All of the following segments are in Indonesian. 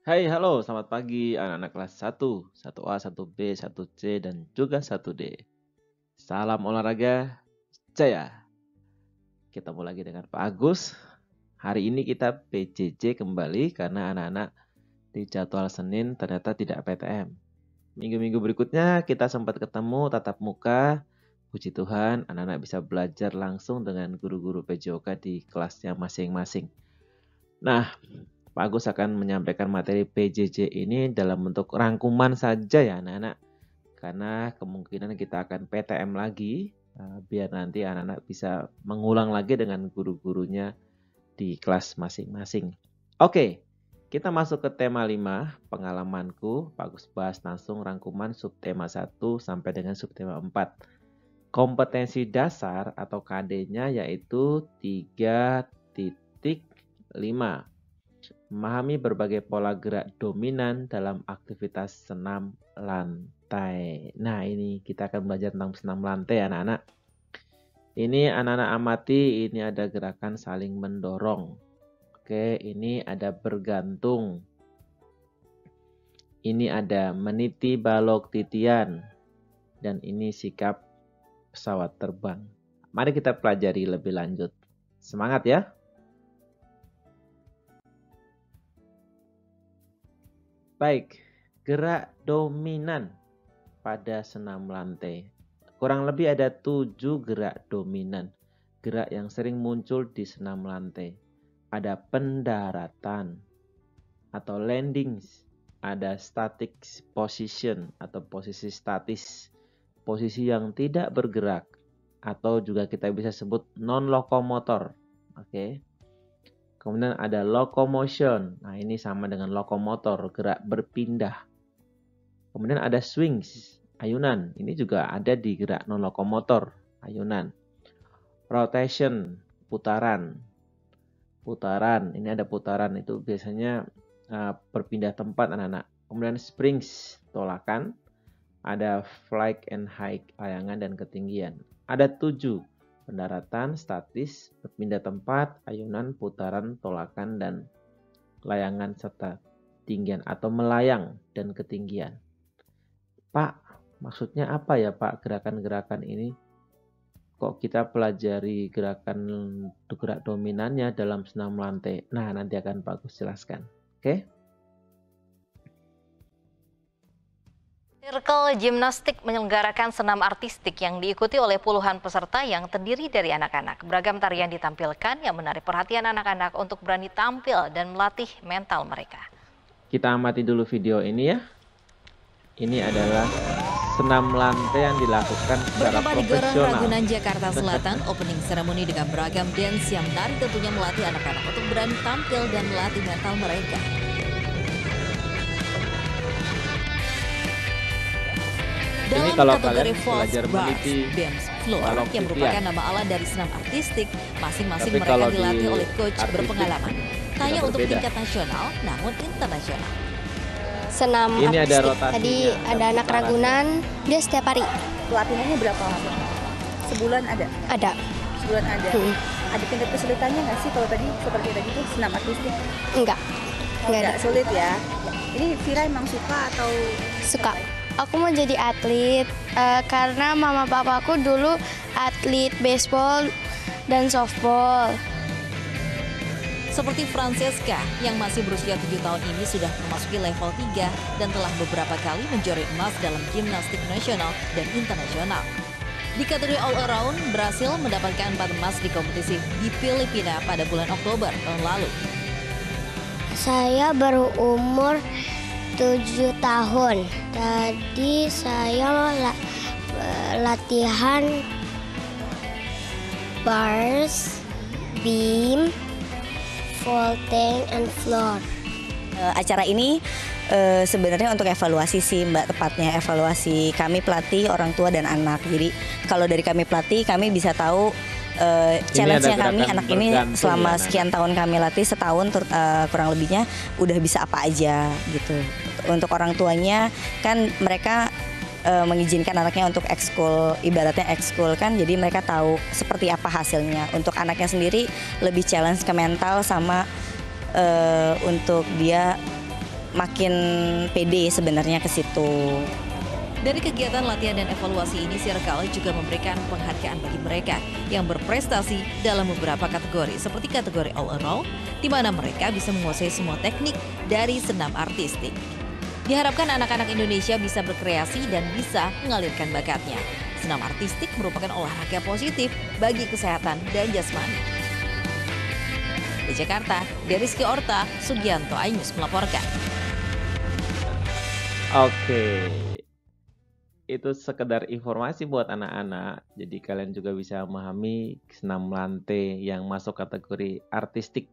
Hai, halo, selamat pagi anak-anak kelas 1A, 1B, 1C, dan juga 1D. Salam olahraga jaya. Ketemu lagi dengan Pak Agus. Hari ini kita PJJ kembali karena anak-anak di jadwal Senin ternyata tidak PTM. Minggu-minggu berikutnya kita sempat ketemu tatap muka. Puji Tuhan, anak-anak bisa belajar langsung dengan guru-guru PJOK di kelasnya masing-masing. Nah, Pak Agus akan menyampaikan materi PJJ ini dalam bentuk rangkuman saja ya anak-anak. Karena kemungkinan kita akan PTM lagi, biar nanti anak-anak bisa mengulang lagi dengan guru-gurunya di kelas masing-masing. Oke, kita masuk ke tema 5, pengalamanku. Pak Agus bahas langsung rangkuman subtema 1 sampai dengan subtema 4. Kompetensi dasar atau KD-nya yaitu 3.5. Memahami berbagai pola gerak dominan dalam aktivitas senam lantai. Nah, ini kita akan belajar tentang senam lantai anak-anak. Ini anak-anak amati, ini ada gerakan saling mendorong. Oke, ini ada bergantung. Ini ada meniti balok titian. Dan ini sikap pesawat terbang. Mari kita pelajari lebih lanjut. Semangat ya! Baik, gerak dominan pada senam lantai. Kurang lebih ada 7 gerak dominan. Gerak yang sering muncul di senam lantai. Ada pendaratan atau landings. Ada static position atau posisi statis. Posisi yang tidak bergerak. Atau juga kita bisa sebut non-lokomotor. Oke. Kemudian ada locomotion. Nah, ini sama dengan lokomotor, gerak berpindah. Kemudian ada swings, ayunan. Ini juga ada di gerak non-lokomotor, ayunan. Rotation, putaran. Putaran, ini ada putaran. Itu biasanya berpindah tempat anak-anak. Kemudian springs, tolakan. Ada flight and high, layangan dan ketinggian. Ada 7. Pendaratan, statis, berpindah tempat, ayunan, putaran, tolakan, dan layangan serta tinggian atau melayang dan ketinggian. Pak, maksudnya apa ya Pak gerakan-gerakan ini? Kok kita pelajari gerak dominannya dalam senam lantai? Nah, nanti akan Pak Gus jelaskan. Oke? Circle Gimnastik menyelenggarakan senam artistik yang diikuti oleh puluhan peserta yang terdiri dari anak-anak. Beragam tarian ditampilkan yang menarik perhatian anak-anak untuk berani tampil dan melatih mental mereka. Kita amati dulu video ini ya. Ini adalah senam lantai yang dilakukan secara Bernama di Gorong profesional. Ragunan, Jakarta Selatan, opening ceremony dengan beragam dance yang menarik tentunya melatih anak-anak untuk berani tampil dan melatih mental mereka. Ini Dalam kalau kategori kalian false belajar bars, meniti dance floor balok yang titian. merupakan nama alat dari senam artistik, masing-masing Tapi mereka kalau dilatih di oleh coach artistik berpengalaman. Tanya untuk berbeda. tingkat nasional, namun internasional. Senam Ini ada artistik. rotasinya, Tadi ada ada anak putarannya. Ragunan, dia setiap hari Pelatihannya berapa lama? Sebulan ada? ada. Sebulan ada. Hmm. Ada tingkat kesulitannya nggak sih kalau tadi seperti tadi tuh senam artistik? Enggak ada. Nggak sulit ya? Ini Vira emang suka atau Suka. Aku mau jadi atlet karena mama papaku dulu atlet baseball dan softball. Seperti Francesca yang masih berusia 7 tahun ini sudah memasuki level 3 dan telah beberapa kali menjuarai emas dalam gimnastik nasional dan internasional. Di kategori all around, berhasil mendapatkan 4 emas di kompetisi di Filipina pada bulan Oktober tahun lalu. Saya baru umur 7 tahun. Tadi saya latihan bars, beam, vaulting, and floor. Acara ini sebenarnya untuk evaluasi sih Mbak, tepatnya evaluasi kami pelatih, orang tua dan anak. Jadi kalau dari kami pelatih, kami bisa tahu challenge-nya ada kami gerakan anak ini bergantung selama ya, anak. sekian tahun kami latih, setahun kurang lebihnya udah bisa apa aja gitu. Untuk orang tuanya kan mereka mengizinkan anaknya untuk ekskul, ibaratnya ekskul kan, jadi mereka tahu seperti apa hasilnya. Untuk anaknya sendiri lebih challenge ke mental sama untuk dia makin pede sebenarnya ke situ. Dari kegiatan latihan dan evaluasi ini, Circle juga memberikan penghargaan bagi mereka yang berprestasi dalam beberapa kategori, seperti kategori all around, di mana mereka bisa menguasai semua teknik dari senam artistik. Diharapkan anak-anak Indonesia bisa berkreasi dan bisa mengalirkan bakatnya. Senam artistik merupakan olahraga positif bagi kesehatan dan jasmani. Di Jakarta, Rizky Orta, Sugianto, iNews melaporkan. Oke. Itu sekedar informasi buat anak-anak. Jadi kalian juga bisa memahami senam lantai yang masuk kategori artistik.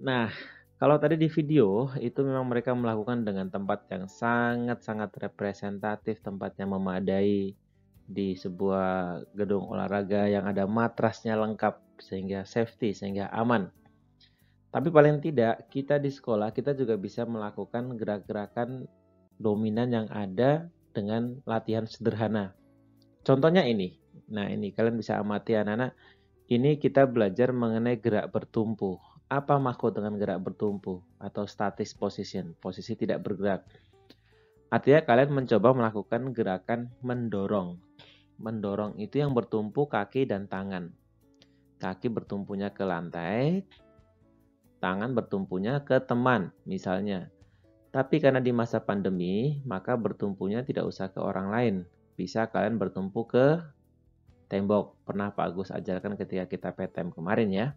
Nah, kalau tadi di video itu memang mereka melakukan dengan tempat yang sangat-sangat representatif, tempat yang memadai di sebuah gedung olahraga yang ada matrasnya lengkap sehingga safety, sehingga aman. Tapi paling tidak kita di sekolah kita juga bisa melakukan gerak-gerakan dominan yang ada dengan latihan sederhana. Contohnya ini. Nah, ini kalian bisa amati anak-anak. Ini kita belajar mengenai gerak bertumpu. Apa maksud dengan gerak bertumpu atau static position? Posisi tidak bergerak. Artinya kalian mencoba melakukan gerakan mendorong. Mendorong itu yang bertumpu kaki dan tangan. Kaki bertumpunya ke lantai, tangan bertumpunya ke teman misalnya. Tapi karena di masa pandemi, maka bertumpunya tidak usah ke orang lain. Bisa kalian bertumpu ke tembok. Pernah Pak Agus ajarkan ketika kita PTM kemarin ya,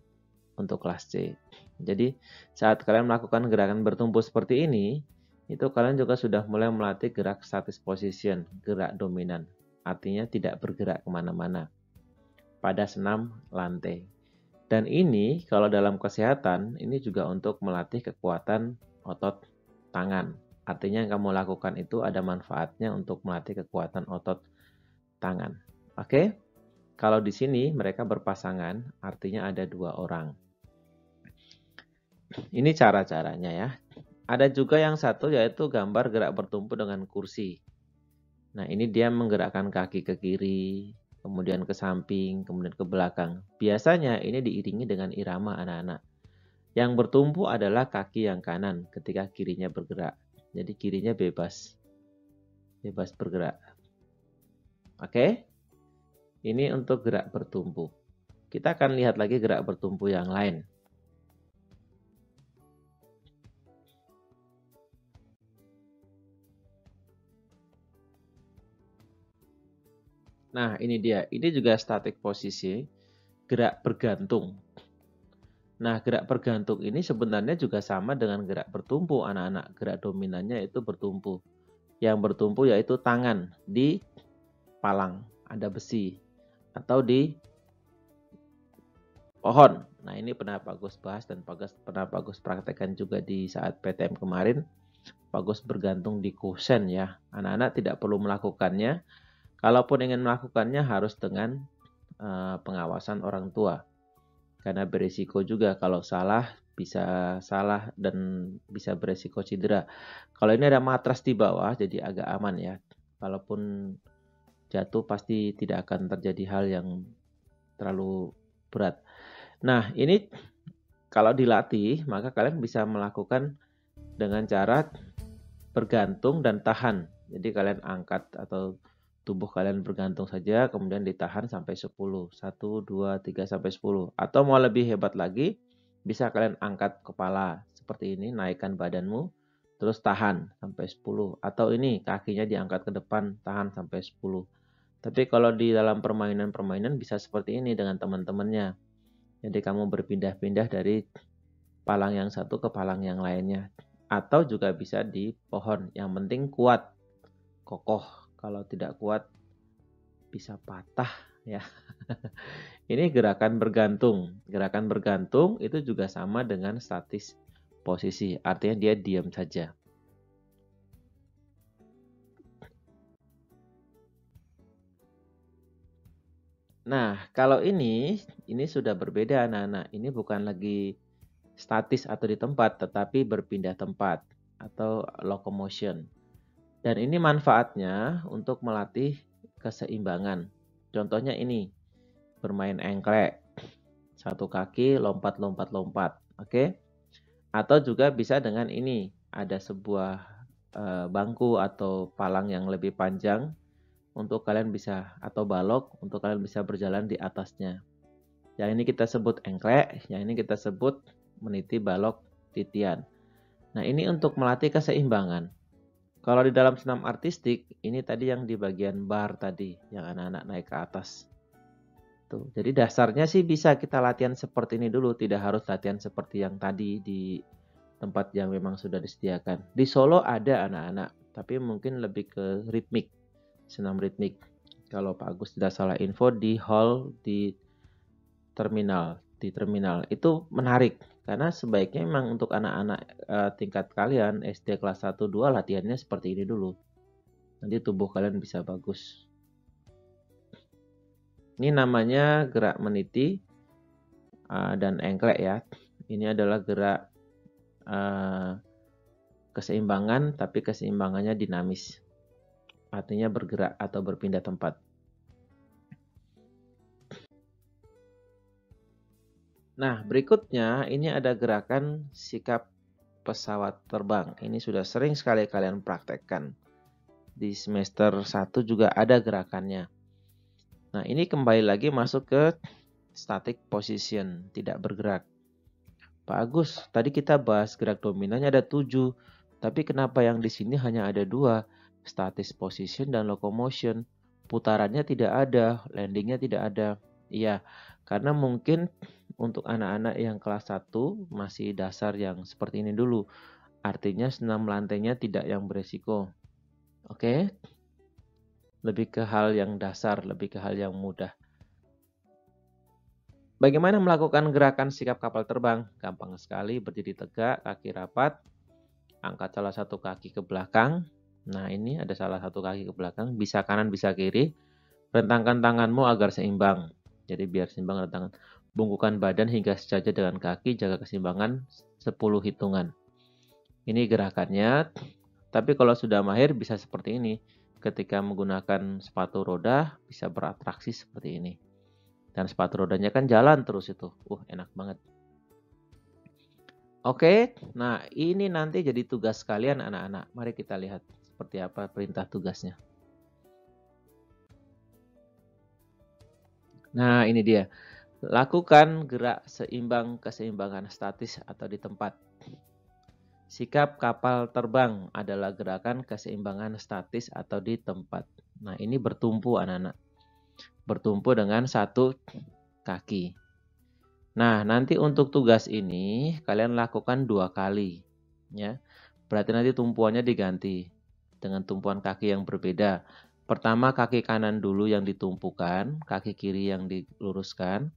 untuk kelas C. Jadi saat kalian melakukan gerakan bertumpu seperti ini, itu kalian juga sudah mulai melatih gerak static position, gerak dominan. Artinya tidak bergerak kemana-mana pada senam lantai. Dan ini kalau dalam kesehatan, ini juga untuk melatih kekuatan otot tangan. Artinya yang kamu lakukan itu ada manfaatnya untuk melatih kekuatan otot tangan. Oke? Kalau di sini mereka berpasangan, artinya ada 2 orang. Ini cara-caranya ya. Ada juga yang satu yaitu gambar gerak bertumpu dengan kursi. Nah, ini dia menggerakkan kaki ke kiri, kemudian ke samping, kemudian ke belakang. Biasanya ini diiringi dengan irama anak-anak. Yang bertumpu adalah kaki yang kanan ketika kirinya bergerak. Jadi kirinya bebas bergerak. Oke? Ini untuk gerak bertumpu. Kita akan lihat lagi gerak bertumpu yang lain. Nah, ini dia. Ini juga static posisi, gerak bergantung. Nah, gerak bergantung ini sebenarnya juga sama dengan gerak bertumpu, anak-anak. Gerak dominannya itu bertumpu. Yang bertumpu yaitu tangan di palang, ada besi. Atau di pohon. Nah, ini pernah Pak Gus bahas dan pernah Pak Gus praktekkan juga di saat PTM kemarin. Pak Gus bergantung di kusen ya. Anak-anak tidak perlu melakukannya. Kalaupun ingin melakukannya harus dengan pengawasan orang tua. Karena berisiko juga kalau salah bisa salah dan bisa berisiko cedera. Kalau ini ada matras di bawah jadi agak aman ya. Kalaupun jatuh pasti tidak akan terjadi hal yang terlalu berat. Nah, ini kalau dilatih maka kalian bisa melakukan dengan cara bergantung dan tahan. Jadi kalian angkat atau tubuh kalian bergantung saja, kemudian ditahan sampai 10. 1, 2, 3, sampai 10. Atau mau lebih hebat lagi, bisa kalian angkat kepala seperti ini, naikkan badanmu, terus tahan sampai 10. Atau ini, kakinya diangkat ke depan, tahan sampai 10. Tapi kalau di dalam permainan-permainan bisa seperti ini dengan teman-temannya. Jadi kamu berpindah-pindah dari palang yang satu ke palang yang lainnya. Atau juga bisa di pohon, yang penting kuat, kokoh. Kalau tidak kuat bisa patah ya. Ini gerakan bergantung. Gerakan bergantung itu juga sama dengan statis posisi. Artinya dia diam saja. Nah, kalau ini sudah berbeda anak-anak. Ini bukan lagi statis atau di tempat, tetapi berpindah tempat atau locomotion. Dan ini manfaatnya untuk melatih keseimbangan. Contohnya ini, bermain engklek. Satu kaki lompat, lompat, lompat. Oke. Atau juga bisa dengan ini. Ada sebuah bangku atau palang yang lebih panjang untuk kalian bisa, atau balok untuk kalian bisa berjalan di atasnya. Yang ini kita sebut engklek, yang ini kita sebut meniti, balok, titian. Nah, ini untuk melatih keseimbangan. Kalau di dalam senam artistik, ini tadi yang di bagian bar tadi, yang anak-anak naik ke atas. Tuh, jadi dasarnya sih bisa kita latihan seperti ini dulu, tidak harus latihan seperti yang tadi di tempat yang memang sudah disediakan. Di Solo ada anak-anak, tapi mungkin lebih ke ritmik, senam ritmik. Kalau Pak Agus tidak salah info, di hall di terminal itu menarik, karena sebaiknya memang untuk anak-anak tingkat kalian SD kelas 1-2 latihannya seperti ini dulu. Nanti tubuh kalian bisa bagus. Ini namanya gerak meniti dan engklek ya. Ini adalah gerak keseimbangan, tapi keseimbangannya dinamis. Artinya bergerak atau berpindah tempat. Nah, berikutnya ini ada gerakan sikap pesawat terbang. Ini sudah sering sekali kalian praktekkan. Di semester 1 juga ada gerakannya. Nah, ini kembali lagi masuk ke static position, tidak bergerak. Pak Agus, tadi kita bahas gerak dominannya ada 7, tapi kenapa yang di sini hanya ada 2? Static position dan locomotion. Putarannya tidak ada, landingnya tidak ada. Iya, karena mungkin untuk anak-anak yang kelas 1 masih dasar yang seperti ini dulu. Artinya senam lantainya tidak yang beresiko. Oke? Lebih ke hal yang dasar, lebih ke hal yang mudah. Bagaimana melakukan gerakan sikap kapal terbang? Gampang sekali, berdiri tegak, kaki rapat, angkat salah satu kaki ke belakang. Nah, ini ada salah satu kaki ke belakang, bisa kanan, bisa kiri. Rentangkan tanganmu agar seimbang. Jadi biar seimbang tangan. Bungkukan badan hingga sejajar dengan kaki, jaga keseimbangan 10 hitungan. Ini gerakannya. Tapi kalau sudah mahir bisa seperti ini. Ketika menggunakan sepatu roda bisa beratraksi seperti ini. Dan sepatu rodanya kan jalan terus itu. Enak banget. Oke, nah ini nanti jadi tugas kalian anak-anak. Mari kita lihat seperti apa perintah tugasnya. Nah, ini dia. Lakukan gerak seimbang keseimbangan statis atau di tempat. Sikap kapal terbang adalah gerakan keseimbangan statis atau di tempat. Nah, ini bertumpu anak-anak. Bertumpu dengan satu kaki. Nah, nanti untuk tugas ini kalian lakukan 2 kali. Ya. Berarti nanti tumpuannya diganti dengan tumpuan kaki yang berbeda. Pertama kaki kanan dulu yang ditumpukan, kaki kiri yang diluruskan.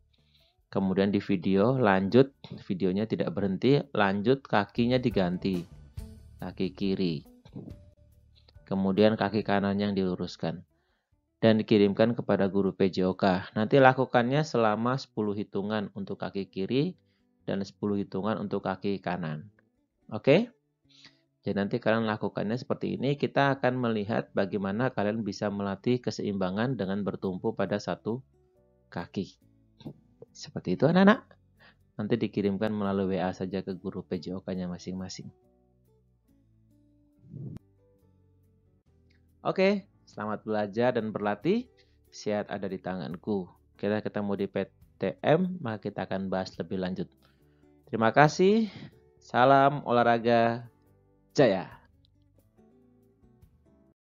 Kemudian di video, lanjut, videonya tidak berhenti, lanjut kakinya diganti. Kaki kiri. Kemudian kaki kanan yang diluruskan. Dan dikirimkan kepada guru PJOK. Nanti lakukannya selama 10 hitungan untuk kaki kiri dan 10 hitungan untuk kaki kanan. Oke? Jadi nanti kalian lakukannya seperti ini. Kita akan melihat bagaimana kalian bisa melatih keseimbangan dengan bertumpu pada satu kaki. Seperti itu anak-anak. Nanti dikirimkan melalui WA saja ke guru PJOK-nya masing-masing. Oke, selamat belajar dan berlatih. Sehat ada di tanganku. Kita ketemu di PTM, maka kita akan bahas lebih lanjut. Terima kasih. Salam olahraga jaya.